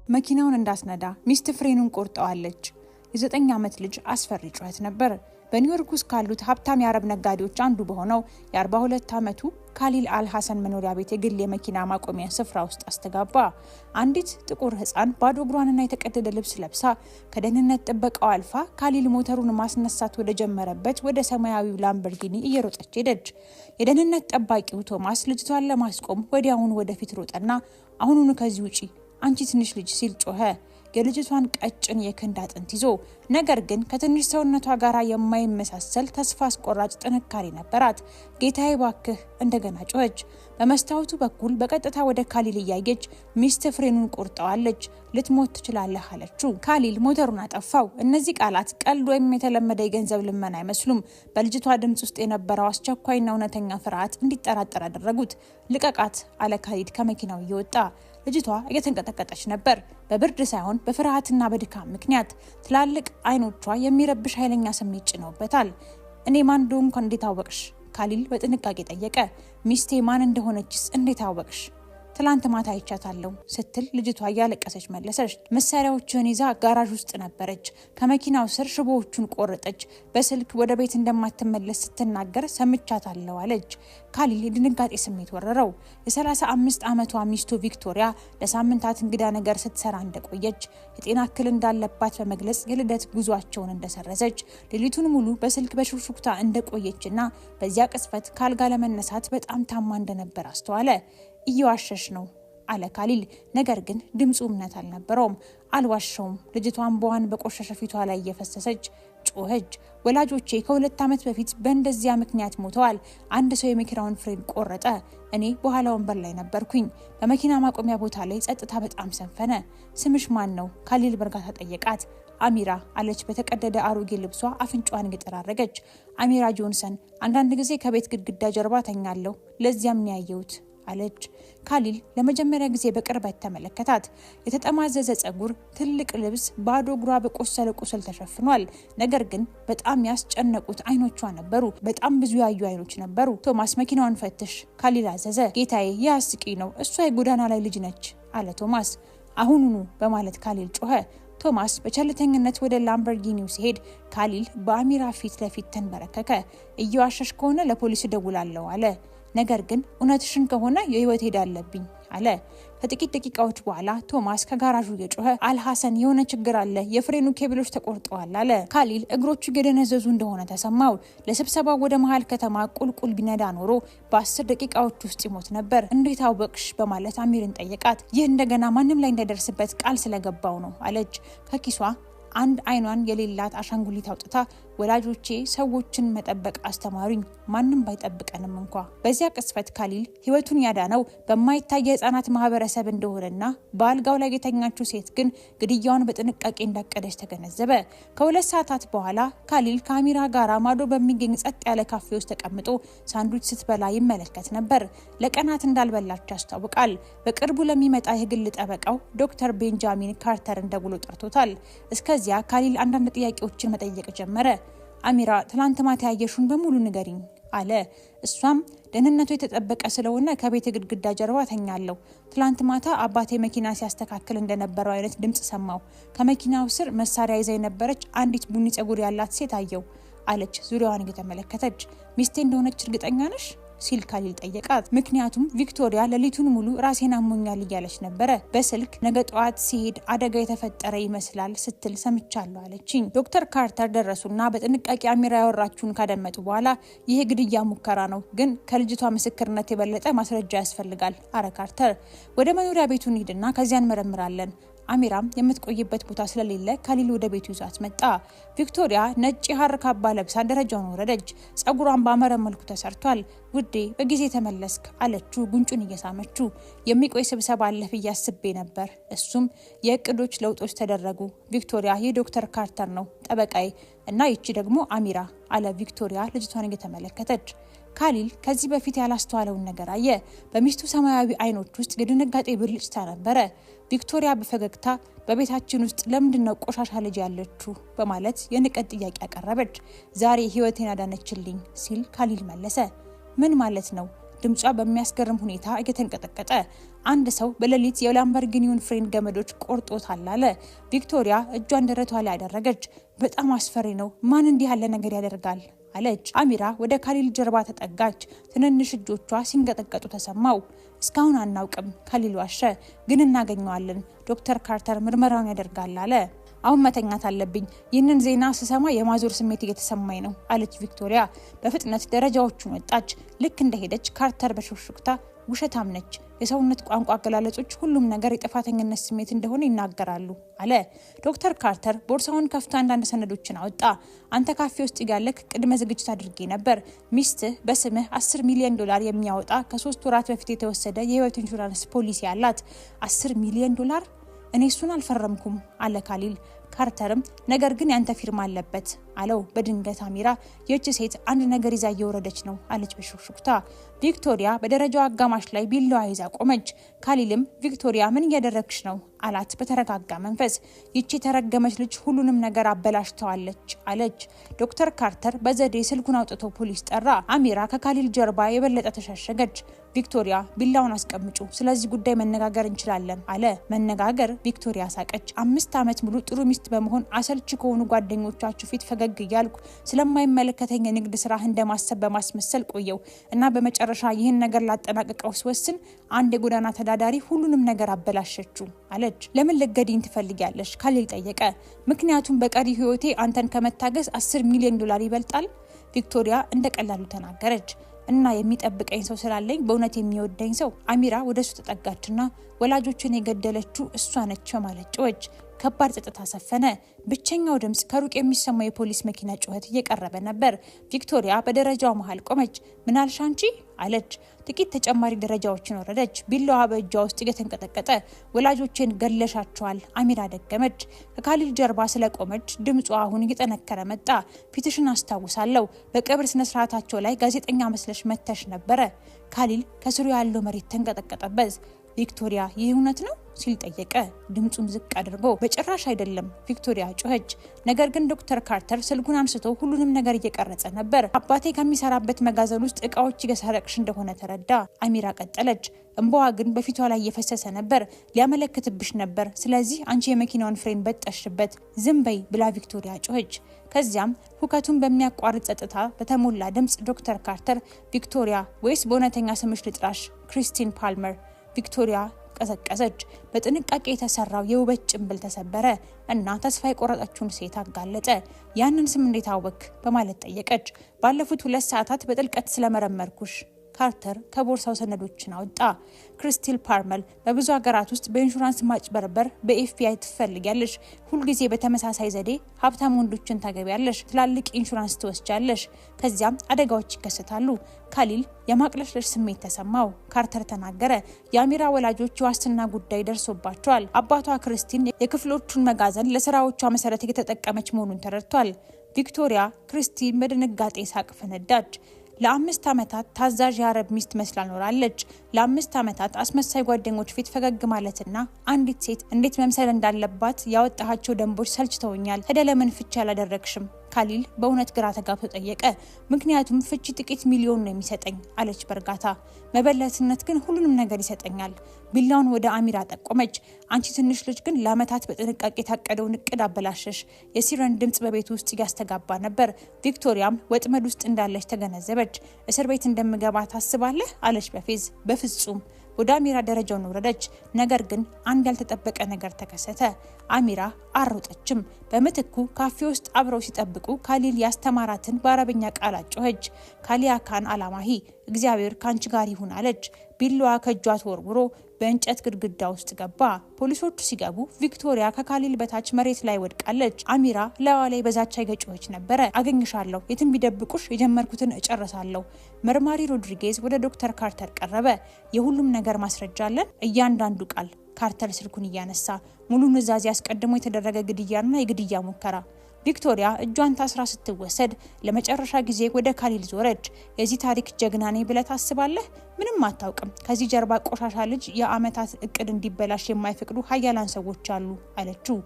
መኪናውን እንዳስነዳ ሚስት ፍሬኑን ቆርጠዋለች። የ9 ዓመት ልጅ አስፈሪ ጩኸት ነበር። በኒውዮርክ ውስጥ ካሉት ሀብታም የአረብ ነጋዴዎች አንዱ በሆነው የ42 ዓመቱ ካሊል አልሐሰን መኖሪያ ቤት የግል የመኪና ማቆሚያ ስፍራ ውስጥ አስተጋባ። አንዲት ጥቁር ሕፃን ባዶ እግሯንና የተቀደደ ልብስ ለብሳ ከደህንነት ጥበቃው አልፋ ካሊል ሞተሩን ማስነሳት ወደ ጀመረበት ወደ ሰማያዊው ላምበርጊኒ እየሮጠች ሄደች። የደህንነት ጠባቂው ቶማስ ልጅቷን ለማስቆም ወዲያውኑ ወደፊት ሮጠና አሁኑኑ ከዚህ ውጪ አንቺ ትንሽ ልጅ ሲል ጮኸ። የልጅቷን ቀጭን የክንድ አጥንት ይዞ ነገር ግን ከትንሽ ሰውነቷ ጋር የማይመሳሰል ተስፋ አስቆራጭ ጥንካሬ ነበራት። ጌታዬ ባክህ እንደገና ጮኸች። በመስታወቱ በኩል በቀጥታ ወደ ካሊል እያየች ሚስት ፍሬኑን ቆርጠዋለች፣ ልትሞት ትችላለህ አለችው። ካሊል ሞተሩን አጠፋው። እነዚህ ቃላት ቀልድ ወይም የተለመደ የገንዘብ ልመና አይመስሉም። በልጅቷ ድምጽ ውስጥ የነበረው አስቸኳይና እውነተኛ ፍርሃት እንዲጠራጠር አደረጉት። ልቀቃት አለ ካሊል ከመኪናው እየወጣ። ልጅቷ እየተንቀጠቀጠች ነበር፣ በብርድ ሳይሆን በፍርሃትና በድካም ምክንያት። ትላልቅ አይኖቿ የሚረብሽ ኃይለኛ ስሜት ጭነውበታል። እኔ ማን እንደሆንኩ እንዴት አወቅሽ? ካሊል በጥንቃቄ ጠየቀ። ሚስቴ ማን እንደሆነችስ እንዴት አወቅሽ? ትላንት ማታ አይቻታለሁ ስትል ልጅቷ እያለቀሰች መለሰች። መሳሪያዎችን ይዛ ጋራዥ ውስጥ ነበረች። ከመኪናው ስር ሽቦዎቹን ቆረጠች። በስልክ ወደ ቤት እንደማትመለስ ስትናገር ሰምቻታለሁ አለች። ካሊል የድንጋጤ ስሜት ወረረው። የ35 ዓመቷ ሚስቱ ቪክቶሪያ ለሳምንታት እንግዳ ነገር ስትሰራ እንደቆየች፣ የጤና እክል እንዳለባት በመግለጽ የልደት ጉዟቸውን እንደሰረዘች፣ ሌሊቱን ሙሉ በስልክ በሹክሹክታ እንደቆየችና በዚያ ቅጽበት ካልጋ ለመነሳት በጣም ታማ እንደነበር አስተዋለ። እየዋሸሽ ነው አለ ካሊል። ነገር ግን ድምፁ እምነት አልነበረውም። አልዋሸውም። ልጅቷ እንባዋን በቆሸሸ ፊቷ ላይ እየፈሰሰች ጮኸች። ወላጆቼ ከ2 ዓመት በፊት በእንደዚያ ምክንያት ሞተዋል። አንድ ሰው የመኪናውን ፍሬን ቆረጠ። እኔ በኋላ ወንበር ላይ ነበርኩኝ። በመኪና ማቆሚያ ቦታ ላይ ጸጥታ በጣም ሰንፈነ። ስምሽ ማን ነው? ካሊል በእርጋታ ጠየቃት። አሚራ አለች በተቀደደ አሮጌ ልብሷ አፍንጫዋን እየጠራረገች። አሚራ ጆንሰን። አንዳንድ ጊዜ ከቤት ግድግዳ ጀርባ ተኛለሁ፣ ለዚያም ነው ያየሁት አለች። ካሊል ለመጀመሪያ ጊዜ በቅርበት ተመለከታት። የተጠማዘዘ ጸጉር፣ ትልቅ ልብስ፣ ባዶ እግሯ በቆሰለ ቁስል ተሸፍኗል። ነገር ግን በጣም ያስጨነቁት አይኖቿ ነበሩ። በጣም ብዙ ያዩ አይኖች ነበሩ። ቶማስ መኪናውን ፈትሽ ካሊል አዘዘ። ጌታዬ ይህ አስቂኝ ነው፣ እሷ የጎዳና ላይ ልጅ ነች አለ ቶማስ። አሁኑኑ በማለት ካሊል ጮኸ። ቶማስ በቸልተኝነት ወደ ላምበርጊኒው ሲሄድ ካሊል በአሚራ ፊት ለፊት ተንበረከከ። እየዋሸሽ ከሆነ ለፖሊስ እደውላለሁ አለ። ነገር ግን እውነትሽን ከሆነ የህይወት ሄድ አለብኝ አለ። ከጥቂት ደቂቃዎች በኋላ ቶማስ ከጋራዡ እየጮኸ አልሐሰን የሆነ ችግር አለ፣ የፍሬኑ ኬብሎች ተቆርጠዋል አለ። ካሊል እግሮቹ እየደነዘዙ እንደሆነ ተሰማው። ለስብሰባው ወደ መሀል ከተማ ቁልቁል ቢነዳ ኖሮ በ10 ደቂቃዎች ውስጥ ይሞት ነበር። እንዴት አወቅሽ? በማለት አሚርን ጠየቃት። ይህ እንደገና ማንም ላይ እንዳይደርስበት ቃል ስለገባው ነው አለች። ከኪሷ አንድ አይኗን የሌላት አሻንጉሊት አውጥታ ወላጆቼ ሰዎችን መጠበቅ አስተማሩኝ፣ ማንም ባይጠብቀንም እንኳ። በዚያ ቅጽበት ካሊል ህይወቱን ያዳነው በማይታይ የህፃናት ማህበረሰብ እንደሆነና በአልጋው ላይ የተኛችው ሴት ግን ግድያውን በጥንቃቄ እንዳቀደች ተገነዘበ። ከ2 ሰዓታት በኋላ ካሊል ከአሚራ ጋር ማዶ በሚገኝ ጸጥ ያለ ካፌ ውስጥ ተቀምጦ ሳንዱች ስትበላ ይመለከት ነበር። ለቀናት እንዳልበላች ያስታውቃል። በቅርቡ ለሚመጣ የግል ጠበቃው ዶክተር ቤንጃሚን ካርተርን ደውሎ ጠርቶታል። እስከዚያ ካሊል አንዳንድ ጥያቄዎችን መጠየቅ ጀመረ። አሚራ ትላንት ማታ ያየሽውን በሙሉ ንገሪኝ አለ። እሷም ደህንነቱ የተጠበቀ ስለሆነ ከቤት ግድግዳ ጀርባ ተኛለሁ። ትላንት ማታ አባቴ መኪና ሲያስተካክል እንደነበረው አይነት ድምጽ ሰማው። ከመኪናው ስር መሳሪያ ይዛ የነበረች አንዲት ቡኒ ጸጉር ያላት ሴት አየው አለች ዙሪያዋን እየተመለከተች። ሚስቴ እንደሆነች እርግጠኛ ነሽ? ሲል ካሊል ጠየቃት። ምክንያቱም ቪክቶሪያ ሌሊቱን ሙሉ ራሴን አሞኛል እያለች ነበረ። በስልክ ነገ ጠዋት ሲሄድ አደጋ የተፈጠረ ይመስላል ስትል ሰምቻለሁ አለችኝ። ዶክተር ካርተር ደረሱና በጥንቃቄ አሚራ ያወራችሁን ካደመጡ በኋላ ይህ ግድያ ሙከራ ነው፣ ግን ከልጅቷ ምስክርነት የበለጠ ማስረጃ ያስፈልጋል አረ ካርተር። ወደ መኖሪያ ቤቱ እንሂድና ከዚያ እንመረምራለን። አሚራም የምትቆይበት ቦታ ስለሌለ ካሊል ወደ ቤቱ ይዟት መጣ። ቪክቶሪያ ነጭ የሐር ካባ ለብሳ ደረጃውን ወረደች። ጸጉሯን ባመረ መልኩ ተሰርቷል። ውዴ በጊዜ ተመለስክ አለችው ጉንጩን እየሳመችው። የሚቆይ ስብሰባ አለፍ እያስቤ ነበር። እሱም የእቅዶች ለውጦች ተደረጉ። ቪክቶሪያ የዶክተር ካርተር ነው ጠበቃዬ እና ይቺ ደግሞ አሚራ አለ ቪክቶሪያ ልጅቷን እየተመለከተች። ካሊል ከዚህ በፊት ያላስተዋለውን ነገር አየ። በሚስቱ ሰማያዊ አይኖች ውስጥ የድንጋጤ ብልጭታ ነበረ። ቪክቶሪያ በፈገግታ በቤታችን ውስጥ ለምንድነው ቆሻሻ ልጅ ያለችው በማለት የንቀት ጥያቄ ያቀረበች። ዛሬ ህይወቴን አዳነችልኝ ሲል ካሊል መለሰ። ምን ማለት ነው? ድምጿ በሚያስገርም ሁኔታ እየተንቀጠቀጠ። አንድ ሰው በሌሊት የላምበርጊኒውን ፍሬን ገመዶች ቆርጦታል አለ። ቪክቶሪያ እጇን ደረቷ ላይ ያደረገች። በጣም አስፈሪ ነው። ማን እንዲህ ያለ ነገር ያደርጋል አለች። አሚራ ወደ ካሊል ጀርባ ተጠጋች። ትንንሽ እጆቿ ሲንቀጠቀጡ ተሰማው። እስካሁን አናውቅም፣ ካሊል ዋሸ። ግን እናገኘዋለን። ዶክተር ካርተር ምርመራውን ያደርጋል አለ። አሁን መተኛት አለብኝ። ይህንን ዜና ስሰማ የማዞር ስሜት እየተሰማኝ ነው አለች ቪክቶሪያ። በፍጥነት ደረጃዎቹን ወጣች። ልክ እንደሄደች ካርተር በሹክሹክታ ውሸታም ነች፣ የሰውነት ቋንቋ አገላለጾች ሁሉም ነገር የጥፋተኝነት ስሜት እንደሆነ ይናገራሉ አለ። ዶክተር ካርተር ቦርሳውን ከፍቶ አንዳንድ ሰነዶችን አወጣ። አንተ ካፌ ውስጥ ያለክ ቅድመ ዝግጅት አድርጌ ነበር። ሚስትህ በስምህ $10 ሚሊዮን የሚያወጣ ከ3 ወራት በፊት የተወሰደ የህይወት ኢንሹራንስ ፖሊሲ አላት። $10 ሚሊዮን? እኔ እሱን አልፈረምኩም አለ ካሊል። ካርተርም ነገር ግን ያንተ ፊርማ አለበት አለው። በድንገት አሚራ የእጅ ሴት አንድ ነገር ይዛ እየወረደች ነው አለች በሹክሹክታ። ቪክቶሪያ በደረጃው አጋማሽ ላይ ቢላዋ ይዛ ቆመች። ካሊልም ቪክቶሪያ ምን እያደረግሽ ነው አላት በተረጋጋ መንፈስ። ይቺ የተረገመች ልጅ ሁሉንም ነገር አበላሽተዋለች አለች። ዶክተር ካርተር በዘዴ ስልኩን አውጥቶ ፖሊስ ጠራ። አሚራ ከካሊል ጀርባ የበለጠ ተሸሸገች። ቪክቶሪያ ቢላውን አስቀምጩ፣ ስለዚህ ጉዳይ መነጋገር እንችላለን አለ። መነጋገር? ቪክቶሪያ ሳቀች። 5 ዓመት ሙሉ ጥሩ ሚስት በመሆን አሰልቺ ከሆኑ ጓደኞቻችሁ ፊት ፈገግ እያልኩ ስለማይመለከተኝ የንግድ ስራ እንደማሰብ በማስመሰል ቆየው እና በመጨረሻ ይህን ነገር ላጠናቅቀው ስወስን አንድ የጎዳና ተዳዳሪ ሁሉንም ነገር አበላሸችው አለች። ለምን ልትገድኝ ትፈልጊያለሽ? ካሊል ጠየቀ። ምክንያቱም በቀሪ ህይወቴ አንተን ከመታገስ $10 ሚሊዮን ይበልጣል ቪክቶሪያ እንደቀላሉ ተናገረች። እና የሚጠብቀኝ ሰው ስላለኝ በእውነት የሚወደኝ ሰው። አሚራ ወደሱ ተጠጋችና ወላጆችን የገደለችው እሷ ነች ማለት ጮኸች። ከባድ ጸጥታ ሰፈነ። ብቸኛው ድምጽ ከሩቅ የሚሰማው የፖሊስ መኪና ጩኸት እየቀረበ ነበር። ቪክቶሪያ በደረጃው መሃል ቆመች። ምን አልሽ አንቺ አለች። ጥቂት ተጨማሪ ደረጃዎችን ወረደች። ቢላዋ በእጇ ውስጥ እየተንቀጠቀጠ ወላጆችን ገለሻቸዋል አሚራ ደገመች። ከካሊል ጀርባ ስለቆመች ድምጿ አሁን እየጠነከረ መጣ። ፊትሽን አስታውሳለሁ። በቀብር ስነ ስርዓታቸው ላይ ጋዜጠኛ መስለሽ መተሽ ነበረ። ካሊል ከስሩ ያለው መሬት ተንቀጠቀጠበት። ቪክቶሪያ ይህ እውነት ነው ሲል ጠየቀ፣ ድምጹን ዝቅ አድርጎ። በጭራሽ አይደለም ቪክቶሪያ ጮኸች። ነገር ግን ዶክተር ካርተር ስልኩን አንስቶ ሁሉንም ነገር እየቀረጸ ነበር። አባቴ ከሚሰራበት መጋዘን ውስጥ እቃዎች እየሰረቅሽ እንደሆነ ተረዳ። አሚራ ቀጠለች። እንባዋ ግን በፊቷ ላይ እየፈሰሰ ነበር። ሊያመለክትብሽ ነበር፣ ስለዚህ አንቺ የመኪናውን ፍሬን በጠሽበት። ዝም በይ ብላ ቪክቶሪያ ጮኸች። ከዚያም ሁከቱን በሚያቋርጥ ጸጥታ በተሞላ ድምጽ ዶክተር ካርተር፣ ቪክቶሪያ ወይስ በእውነተኛ ስምሽ ልጥራሽ? ክሪስቲን ፓልመር። ቪክቶሪያ ቀዘቀዘች። በጥንቃቄ የተሰራው የውበት ጭንብል ተሰበረ እና ተስፋ የቆረጠችውን ሴት አጋለጠ። ያንን ስም እንዴት አወክ በማለት ጠየቀች። ባለፉት 2 ሰዓታት በጥልቀት ስለመረመርኩሽ። ካርተር ከቦርሳው ሰነዶችን አወጣ። ክሪስቲን ፓልመር በብዙ ሀገራት ውስጥ በኢንሹራንስ ማጭበርበር በኤፍቢአይ ትፈልጊያለሽ። ሁልጊዜ በተመሳሳይ ዘዴ ሀብታም ወንዶችን ታገቢያለሽ፣ ትላልቅ ኢንሹራንስ ትወስጃለሽ፣ ከዚያም አደጋዎች ይከሰታሉ። ካሊል የማቅለሽለሽ ስሜት ተሰማው። ካርተር ተናገረ። የአሚራ ወላጆች የዋስትና ጉዳይ ደርሶባቸዋል። አባቷ ክሪስቲን የክፍሎቹን መጋዘን ለስራዎቿ መሰረት እየተጠቀመች መሆኑን ተረድቷል። ቪክቶሪያ ክሪስቲን በድንጋጤ ሳቅ ፈነዳች። ለ5 ዓመታት ታዛዥ የአረብ ሚስት መስላ ኖራለች። ለ5 ዓመታት አስመሳይ ጓደኞች ፊት ፈገግ ማለትና አንዲት ሴት እንዴት መምሰል እንዳለባት ያወጣቸው ደንቦች ሰልችተውኛል። ታዲያ ለምን ፍቺ አላደረግሽም? ካሊል በእውነት ግራ ተጋብቶ ጠየቀ። ምክንያቱም ፍቺ ጥቂት ሚሊዮን ነው የሚሰጠኝ አለች በእርጋታ። መበለትነት ግን ሁሉንም ነገር ይሰጠኛል። ቢላውን ወደ አሚራ ጠቆመች። አንቺ ትንሽ ልጅ ግን ለአመታት በጥንቃቄ የታቀደውን እቅድ አበላሸሽ። የሲረን ድምጽ በቤት ውስጥ እያስተጋባ ነበር። ቪክቶሪያም ወጥመድ ውስጥ እንዳለች ተገነዘበች። እስር ቤት እንደምገባ ታስባለህ አለች በፌዝ። በፍጹም። ወደ አሚራ ደረጃውን ወረደች። ነገር ግን አንድ ያልተጠበቀ ነገር ተከሰተ። አሚራ አልሮጠችም። በምትኩ ካፌ ውስጥ አብረው ሲጠብቁ ካሊል ያስተማራትን በአረበኛ ቃል ጮኸች። ካሊያካን አላማሂ፣ እግዚአብሔር ካንቺ ጋር ይሁን አለች። ቢላዋ ከእጇ ተወርውሮ በእንጨት ግድግዳ ውስጥ ገባ። ፖሊሶቹ ሲገቡ ቪክቶሪያ ከካሊል በታች መሬት ላይ ወድቃለች። አሚራ ላይዋ ላይ በዛቻ እየጮኸች ነበረ። አገኝሻለሁ፣ የትም ቢደብቁሽ የጀመርኩትን እጨርሳለሁ። መርማሪ ሮድሪጌዝ ወደ ዶክተር ካርተር ቀረበ። የሁሉም ነገር ማስረጃ አለን? እያንዳንዱ ቃል። ካርተር ስልኩን እያነሳ ሙሉ ንዛዜ አስቀድሞ የተደረገ ግድያና የግድያ ሙከራ። ቪክቶሪያ እጇን ታስራ ስትወሰድ ለመጨረሻ ጊዜ ወደ ካሊል ዞረች። የዚህ ታሪክ ጀግና ነኝ ብለህ ታስባለህ? ምንም አታውቅም። ከዚህ ጀርባ ቆሻሻ ልጅ የአመታት እቅድ እንዲበላሽ የማይፈቅዱ ሀያላን ሰዎች አሉ አለችው።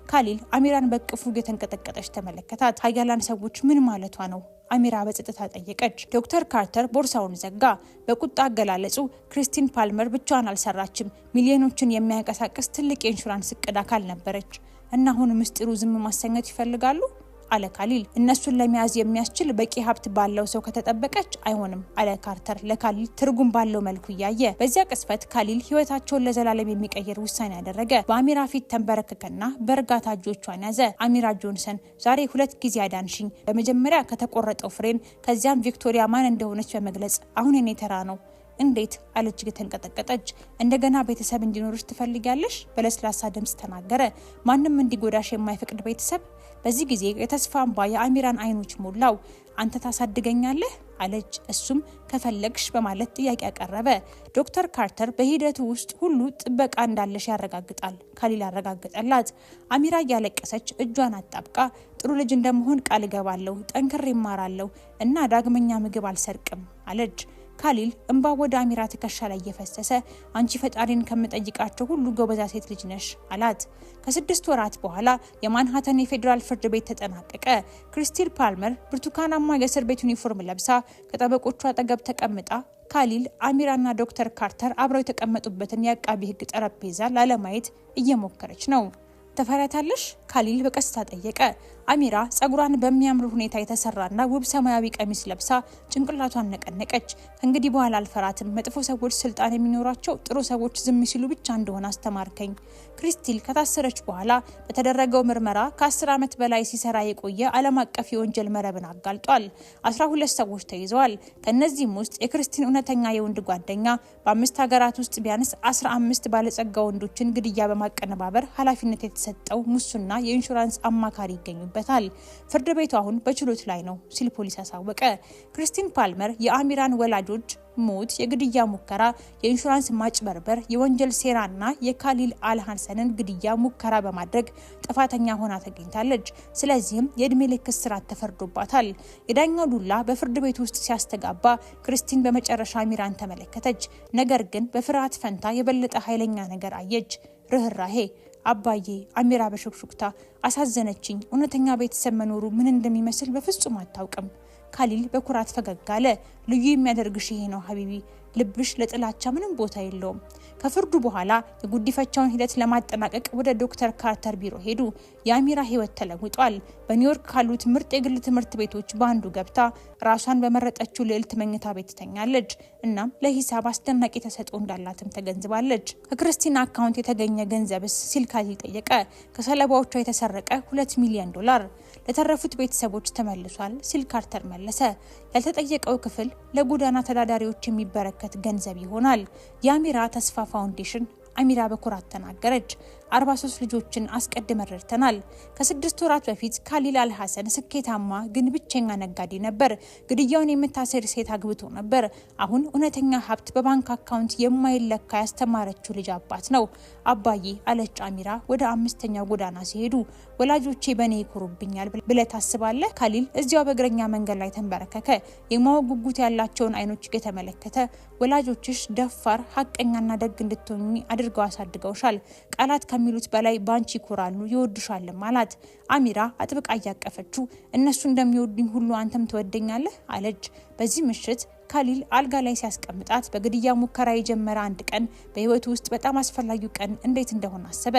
ካሊል አሚራን በቅፉ የተንቀጠቀጠች ተመለከታት። ሀያላን ሰዎች ምን ማለቷ ነው አሚራ በጸጥታ ጠየቀች። ዶክተር ካርተር ቦርሳውን ዘጋ። በቁጣ አገላለጹ ክሪስቲን ፓልመር ብቻዋን አልሰራችም፣ ሚሊዮኖችን የሚያንቀሳቅስ ትልቅ የኢንሹራንስ እቅድ አካል ነበረች። እና አሁን ምስጢሩ ዝም ማሰኘት ይፈልጋሉ አለ ካሊል። እነሱን ለመያዝ የሚያስችል በቂ ሀብት ባለው ሰው ከተጠበቀች አይሆንም አለ ካርተር ለካሊል ትርጉም ባለው መልኩ እያየ። በዚያ ቅጽበት ካሊል ህይወታቸውን ለዘላለም የሚቀይር ውሳኔ ያደረገ። በአሚራ ፊት ተንበረከከና በእርጋታ እጆቿን ያዘ። አሚራ ጆንሰን፣ ዛሬ 2 ጊዜ አዳንሽኝ። በመጀመሪያ ከተቆረጠው ፍሬን፣ ከዚያም ቪክቶሪያ ማን እንደሆነች በመግለጽ አሁን የኔ ተራ ነው። እንዴት አለች ተንቀጠቀጠች። እንደገና ቤተሰብ እንዲኖርሽ ትፈልጊያለሽ? በለስላሳ ድምጽ ተናገረ። ማንም እንዲጎዳሽ የማይፈቅድ ቤተሰብ። በዚህ ጊዜ የተስፋ እንባ የአሚራን አይኖች ሞላው። አንተ ታሳድገኛለህ አለች። እሱም ከፈለግሽ በማለት ጥያቄ ያቀረበ። ዶክተር ካርተር በሂደቱ ውስጥ ሁሉ ጥበቃ እንዳለሽ ያረጋግጣል ካሊል ያረጋግጠላት። አሚራ እያለቀሰች እጇን አጣብቃ ጥሩ ልጅ እንደመሆን ቃል እገባለሁ፣ ጠንክሬ እማራለሁ እና ዳግመኛ ምግብ አልሰርቅም አለች። ካሊል እንባ ወደ አሚራ ትከሻ ላይ እየፈሰሰ አንቺ ፈጣሪን ከምጠይቃቸው ሁሉ ጎበዛ ሴት ልጅ ነሽ አላት። ከ6 ወራት በኋላ የማንሃተን የፌዴራል ፍርድ ቤት ተጠናቀቀ። ክሪስቲን ፓልመር ብርቱካናማ የእስር ቤት ዩኒፎርም ለብሳ ከጠበቆቿ አጠገብ ተቀምጣ ካሊል፣ አሚራና ዶክተር ካርተር አብረው የተቀመጡበትን የአቃቢ ሕግ ጠረጴዛ ላለማየት እየሞከረች ነው። ተፈራታለሽ? ካሊል በቀስታ ጠየቀ። አሚራ ጸጉሯን በሚያምር ሁኔታ የተሰራና ውብ ሰማያዊ ቀሚስ ለብሳ ጭንቅላቷን ነቀነቀች። ከእንግዲህ በኋላ አልፈራትም። መጥፎ ሰዎች ስልጣን የሚኖራቸው ጥሩ ሰዎች ዝም ሲሉ ብቻ እንደሆነ አስተማርከኝ። ክሪስቲን ከታሰረች በኋላ በተደረገው ምርመራ ከ10 ዓመት በላይ ሲሰራ የቆየ ዓለም አቀፍ የወንጀል መረብን አጋልጧል። 12 ሰዎች ተይዘዋል። ከነዚህም ውስጥ የክሪስቲን እውነተኛ የወንድ ጓደኛ በ5 ሀገራት ውስጥ ቢያንስ 15 ባለጸጋ ወንዶችን ግድያ በማቀነባበር ኃላፊነት የተሰጠው ሙስና የኢንሹራንስ አማካሪ ይገኙበታል። ፍርድ ቤቱ አሁን በችሎት ላይ ነው ሲል ፖሊስ አሳወቀ። ክሪስቲን ፓልመር የአሚራን ወላጆች ሞት፣ የግድያ ሙከራ፣ የኢንሹራንስ ማጭበርበር፣ የወንጀል ሴራና የካሊል አልሃሰንን ግድያ ሙከራ በማድረግ ጥፋተኛ ሆና ተገኝታለች። ስለዚህም የእድሜ ልክ እስራት ተፈርዶባታል። የዳኛው ዱላ በፍርድ ቤት ውስጥ ሲያስተጋባ ክሪስቲን በመጨረሻ አሚራን ተመለከተች። ነገር ግን በፍርሃት ፈንታ የበለጠ ኃይለኛ ነገር አየች፣ ርህራሄ። አባዬ፣ አሚራ በሹክሹክታ አሳዘነችኝ። እውነተኛ ቤተሰብ መኖሩ ምን እንደሚመስል በፍጹም አታውቅም። ካሊል በኩራት ፈገግ አለ። ልዩ የሚያደርግሽ ይሄ ነው ሀቢቢ፣ ልብሽ ለጥላቻ ምንም ቦታ የለውም። ከፍርዱ በኋላ የጉዲፈቻውን ሂደት ለማጠናቀቅ ወደ ዶክተር ካርተር ቢሮ ሄዱ። የአሚራ ህይወት ተለውጧል። በኒውዮርክ ካሉት ምርጥ የግል ትምህርት ቤቶች በአንዱ ገብታ ራሷን በመረጠችው ልዕልት መኝታ ቤት ትተኛለች። እናም ለሂሳብ አስደናቂ ተሰጥኦ እንዳላትም ተገንዝባለች። ከክርስቲና አካውንት የተገኘ ገንዘብስ ሲል ካሊል ጠየቀ። ከሰለባዎቿ የተሰረቀ $2 ሚሊዮን ለተረፉት ቤተሰቦች ተመልሷል ሲል ካርተር መለሰ። ያልተጠየቀው ክፍል ለጎዳና ተዳዳሪዎች የሚበረከት ገንዘብ ይሆናል። የአሚራ ተስፋ ፋውንዴሽን አሚራ በኩራት ተናገረች። 43 ልጆችን አስቀድመን ረድተናል። ከ6 ወራት በፊት ካሊል አልሃሰን ስኬታማ ግን ብቸኛ ነጋዴ ነበር። ግድያውን የምታሰር ሴት አግብቶ ነበር። አሁን እውነተኛ ሀብት በባንክ አካውንት የማይለካ ያስተማረችው ልጅ አባት ነው። አባዬ አለች አሚራ ወደ 5ኛው ጎዳና ሲሄዱ። ወላጆቼ በእኔ ይኮሩብኛል ብለህ ታስባለህ? ካሊል እዚያው በእግረኛ መንገድ ላይ ተንበረከከ። የማወቅ ጉጉት ያላቸውን አይኖች የተመለከተ። ወላጆችሽ ደፋር፣ ሀቀኛና ደግ እንድትሆኚ አድርገው አሳድገውሻል። ቃላት ከሚሉት በላይ ባንቺ ይኮራሉ፣ ይወዱሻልም አላት። አሚራ አጥብቃ እያቀፈችው እነሱ እንደሚወዱኝ ሁሉ አንተም ትወደኛለህ አለች። በዚህ ምሽት ካሊል አልጋ ላይ ሲያስቀምጣት በግድያ ሙከራ የጀመረ አንድ ቀን በህይወቱ ውስጥ በጣም አስፈላጊው ቀን እንዴት እንደሆነ አሰበ።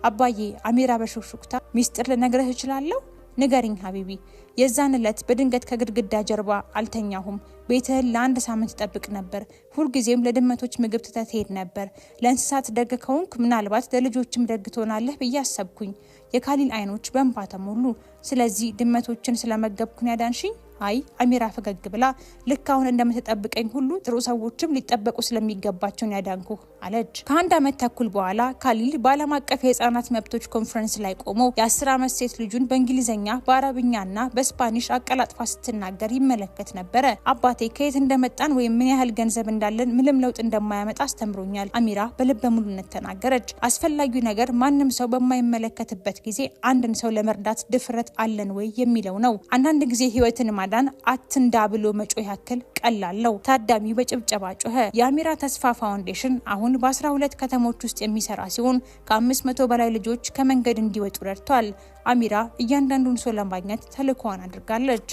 አባዬ፣ አሚራ በሹክሹክታ ሚስጥር ልነግርህ እችላለሁ? ንገሪኝ ሀቢቢ። የዛን ዕለት በድንገት ከግድግዳ ጀርባ አልተኛሁም። ቤትህን ለ1 ሳምንት ጠብቅ ነበር። ሁልጊዜም ለድመቶች ምግብ ትተህ ትሄድ ነበር። ለእንስሳት ደግ ከሆንክ ምናልባት ለልጆችም ደግ ትሆናለህ ብዬ አሰብኩኝ። የካሊል አይኖች በእንባ ተሞሉ። ስለዚህ ድመቶችን ስለመገብኩን ያዳንሽኝ? አይ፣ አሚራ ፈገግ ብላ ልክ አሁን እንደምትጠብቀኝ ሁሉ ጥሩ ሰዎችም ሊጠበቁ ስለሚገባቸው ያዳንኩ አለች። ከ1 ዓመት ተኩል በኋላ ካሊል በዓለም አቀፍ የህፃናት መብቶች ኮንፈረንስ ላይ ቆሞ የ10 ዓመት ሴት ልጁን በእንግሊዝኛ በአረብኛና በስፓኒሽ አቀላጥፋ ስትናገር ይመለከት ነበረ። አባቴ ከየት እንደመጣን ወይም ምን ያህል ገንዘብ እንዳለን ምንም ለውጥ እንደማያመጣ አስተምሮኛል። አሚራ በልበ ሙሉነት ተናገረች። አስፈላጊው ነገር ማንም ሰው በማይመለከትበት ጊዜ አንድን ሰው ለመርዳት ድፍረት አለን ወይ የሚለው ነው። አንዳንድ ጊዜ ህይወትን ማዳን አትንዳ ብሎ መጮህ ያክል ቀላል ነው። ታዳሚው በጭብጨባ ጮኸ። የአሚራ ተስፋ ፋውንዴሽን አሁን በ12 ከተሞች ውስጥ የሚሰራ ሲሆን ከ500 በላይ ልጆች ከመንገድ እንዲወጡ ረድቷል። አሚራ እያንዳንዱን ሰው ለማግኘት ተልዕኮዋን አድርጋለች።